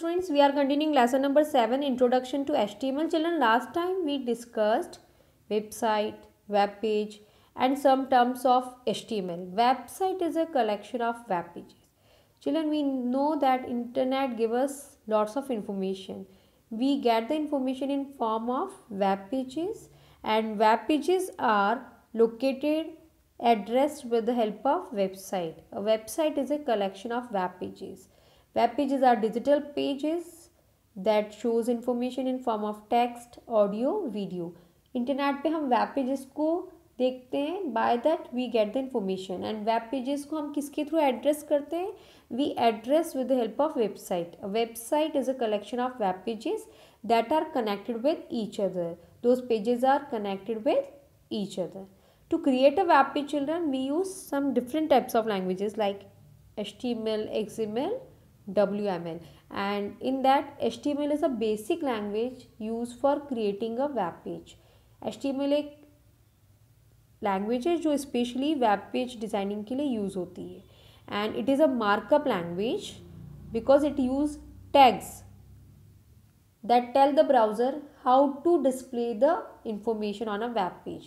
students, we are continuing lesson number 7, Introduction to HTML. Children, last time we discussed website, web page and some terms of HTML. Website is a collection of web pages. Children, we know that internet gives us lots of information. We get the information in form of web pages, and web pages are located addressed with the help of website. A website is a collection of web pages. Web pages are digital pages that shows information in form of text, audio, video. Internet पे हम web pages को देखते हैं, by that we get the information. And web pages को हम किसके through address करते हैं? We address with the help of website. A website is a collection of web pages that are connected with each other. Those pages are connected with each other. To create a web page, children, we use some different types of languages like HTML, XML, WML, and in that HTML is a basic language used for creating a web page. HTML एक language है जो specially web page designing के लिए use होती है. And it is a markup language because it use tags that tell the browser how to display the information on a web page.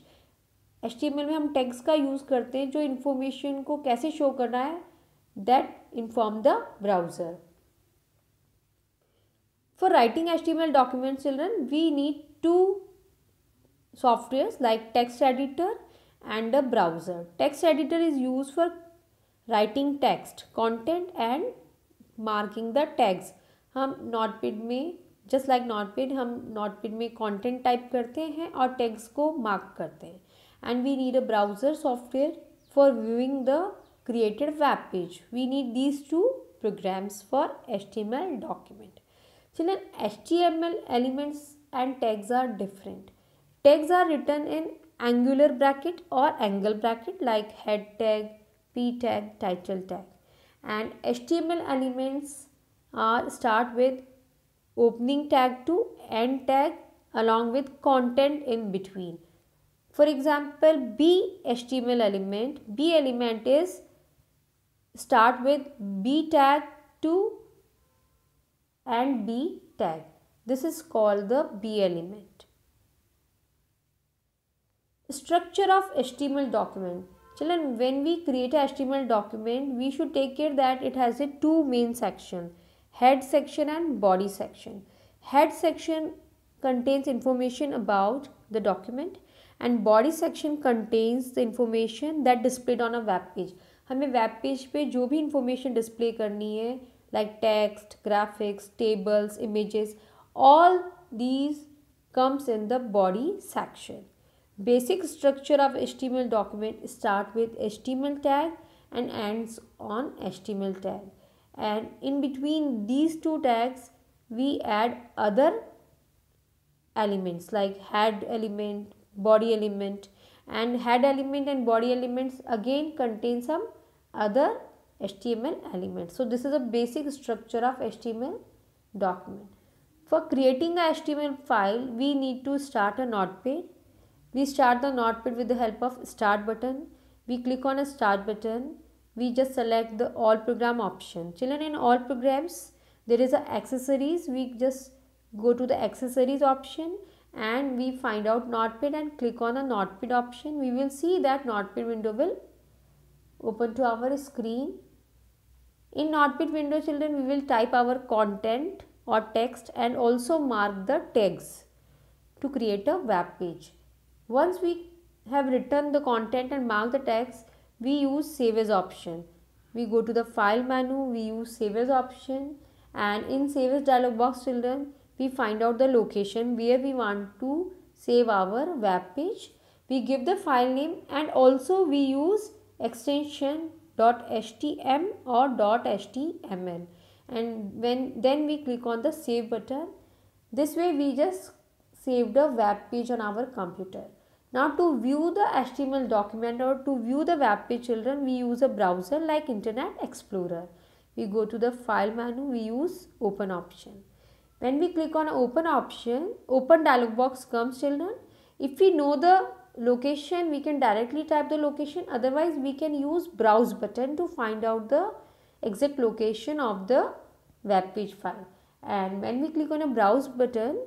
HTML में हम tags का use करते हैं जो इन्फॉर्मेशन को कैसे शो करना है, that inform the browser. For writing HTML documents, children, we need two softwares like text editor and a browser. Text editor is used for writing text, content and marking the tags. हम notepad में just like notepad, हम notepad में content type करते हैं और tags को mark करते हैं. And we need a browser software for viewing the created web page. We need these two programs for HTML document. Children, HTML elements and tags are different. Tags are written in angular bracket or angle bracket like head tag, p tag, title tag. And HTML elements are start with opening tag to end tag along with content in between. For example, B element is start with B tag to and B tag. This is called the B element. Structure of HTML document. Children, when we create a HTML document, we should take care that it has a two main section, head section and body section. Head section contains information about the document and body section contains the information that displayed on a web page. हमें web page पे जो भी information display करनी है like text, graphics, tables, images, all these comes in the body section. Basic structure of HTML document start with HTML tag and ends on HTML tag. And in between these two tags we add other elements like head element, body element, and head element and body elements again contain some other HTML elements. So this is a basic structure of HTML document. For creating a HTML file, we need to start a notepad. We start the notepad with the help of start button. We click on a start button. We just select the all program option. Children, in all programs there is a accessories. We just go to the accessories option and we find out notepad and click on the notepad option. We will see that notepad window will open to our screen. In notepad window, children, we will type our content or text and also mark the tags to create a web page. Once we have written the content and marked the text, we use save as option. We go to the file menu, we use save as option, and in save as dialog box, children, we find out the location where we want to save our web page. We give the file name and also we use extension .htm or .html, and then we click on the save button. This way we just saved a web page on our computer. Now to view the HTML document or to view the web page, children, we use a browser like Internet Explorer. We go to the file menu, we use open option. When we click on open option, open dialog box comes, children. If we know the location, we can directly type the location. Otherwise, we can use browse button to find out the exact location of the web page file. And when we click on a browse button,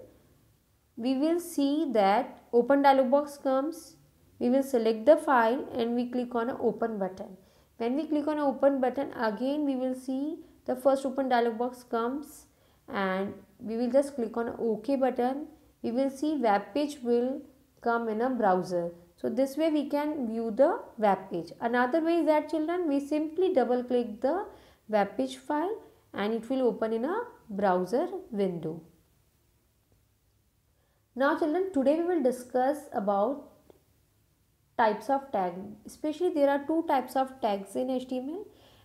we will see that open dialog box comes. We will select the file and we click on an open button. When we click on an open button, again we will see the first open dialog box comes, and we will just click on OK button. We will see web page will come in a browser. So this way we can view the web page. Another way is that children, we simply double click the web page file and it will open in a browser window. Now children, today we will discuss about types of tag. Especially there are two types of tags in HTML,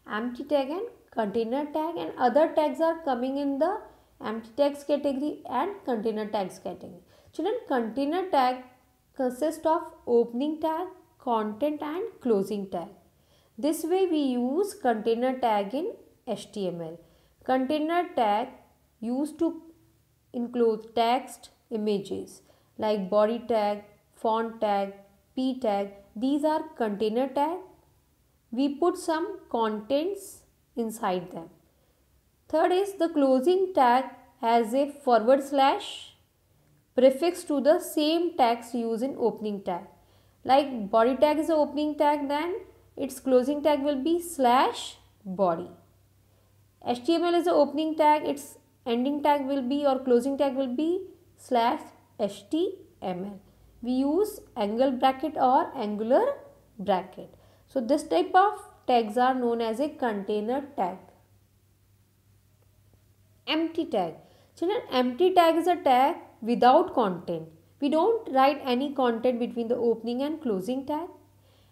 empty tag and container tag, and other tags are coming in the empty tags category and container tags category. Children, container tag consists of opening tag, content and closing tag. This way we use container tag in HTML. Container tag used to include text, images like body tag, font tag, p tag. These are container tag. We put some contents inside them. Third is the closing tag has a / prefix to the same tags used in opening tag. Like body tag is the opening tag, then its closing tag will be /body. HTML is the opening tag, its ending tag will be or closing tag will be /HTML. We use angle bracket or angular bracket. So this type of tags are known as a container tag. Empty tag. Children, empty tag is a tag without content. We don't write any content between the opening and closing tag.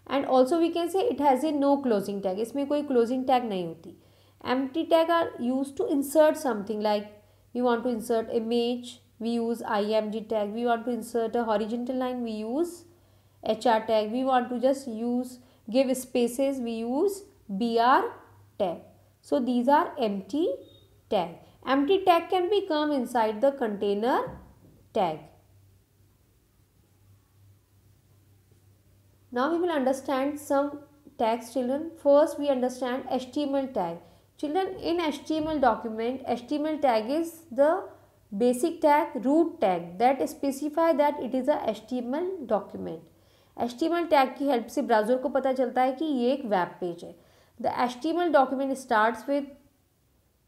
And also we can say it has a no closing tag. इसमें कोई closing tag नहीं होती. Empty tag are used to insert something, like we want to insert image, we use img tag. We want to insert a horizontal line, we use hr tag. We want to just give spaces, we use br tag. So these are empty tag. Empty tag can be come inside the container tag. Now we will understand some tags, children. First we understand HTML tag. Children, in HTML document, HTML tag is the basic tag, root tag that specify that it is a HTML document. HTML tag की help से browser को पता चलता है कि ये एक web page है. The HTML document starts with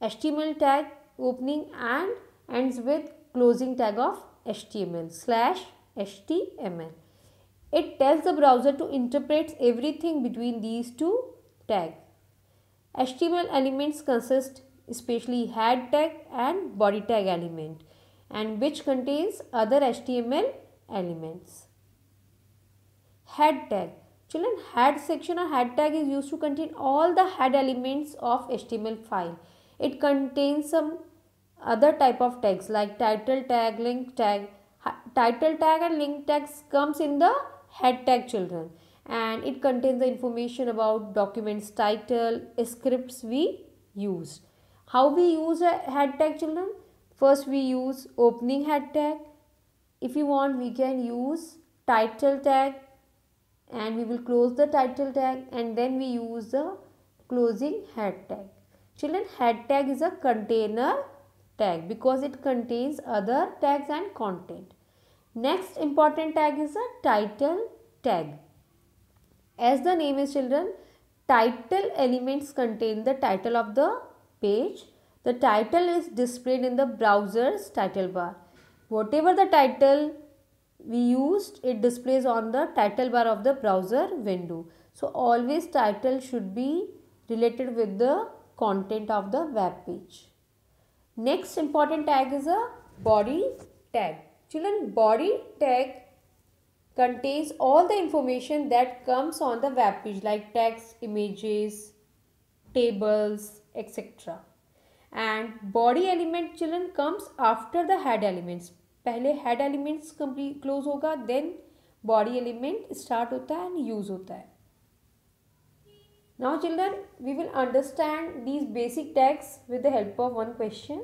HTML tag opening and ends with closing tag of HTML/HTML. It tells the browser to interpret everything between these two tags. HTML elements consist especially head tag and body tag element, and which contains other HTML elements. Head tag. Children, head section or head tag is used to contain all the head elements of HTML file. It contains some other type of tags like title tag, link tag. Title tag and link tags comes in the head tag, children, and it contains the information about documents title, scripts we use. How we use a head tag, children? First we use opening head tag. If you want, we can use title tag and we will close the title tag, and then we use the closing head tag. Children, head tag is a container tag because it contains other tags and content. Next important tag is a title tag. As the name is, children, title elements contain the title of the page. The title is displayed in the browser's title bar. Whatever the title we used, it displays on the title bar of the browser window. So always title should be related with the content of the web page. Next important tag is a body tag. Children, body tag contains all the information that comes on the web page like text, images, tables, etc. And body element, children, comes after the head elements. पहले head elements complete close होगा, then body element start होता है and use होता है. Now children, we will understand these basic tags with the help of one question.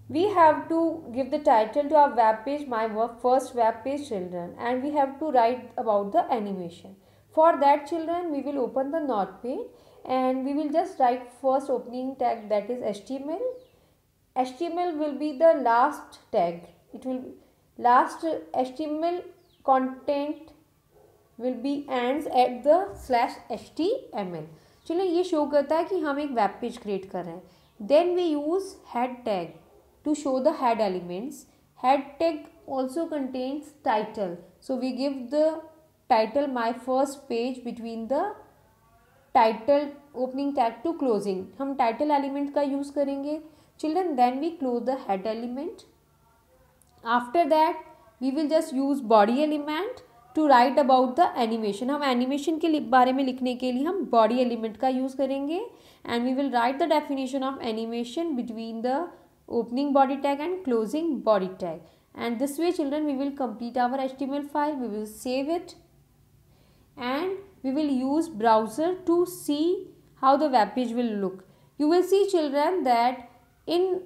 We have to give the title to our web page, my first web page, children, and we have to write about the animation. For that, children, we will open the Notepad and we will just write first opening tag, that is HTML. HTML will be the last tag. It will last HTML content will be ends at the /html. चलिए ये show करता है कि हम एक web page create कर रहे हैं. Then we use head tag to show the head elements. Head tag also contains title, so we give the title my first page between the title opening tag to closing. हम title element का use करेंगे children. Then we close the head element. After that we will just use body element to write about the animation. हम animation के बारे में लिखने के लिए हम body element का use करेंगे and we will write the definition of animation between the opening body tag and closing body tag. And this way children we will complete our HTML file. We will save it and we will use browser to see how the web page will look. You will see children that in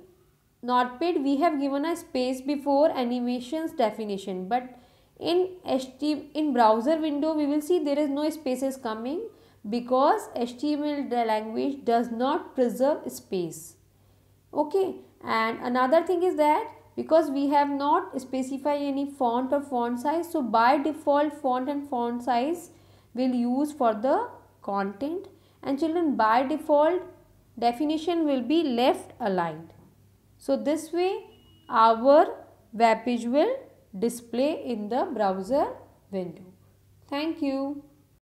Notepad we have given a space before animations definition, but in browser window we will see there is no spaces coming because HTML language does not preserve space. Okay, and another thing is that because we have not specified any font or font size, so by default font and font size will use for the content, and children by default definition will be left aligned. So this way our web page will display in the browser window. Thank you.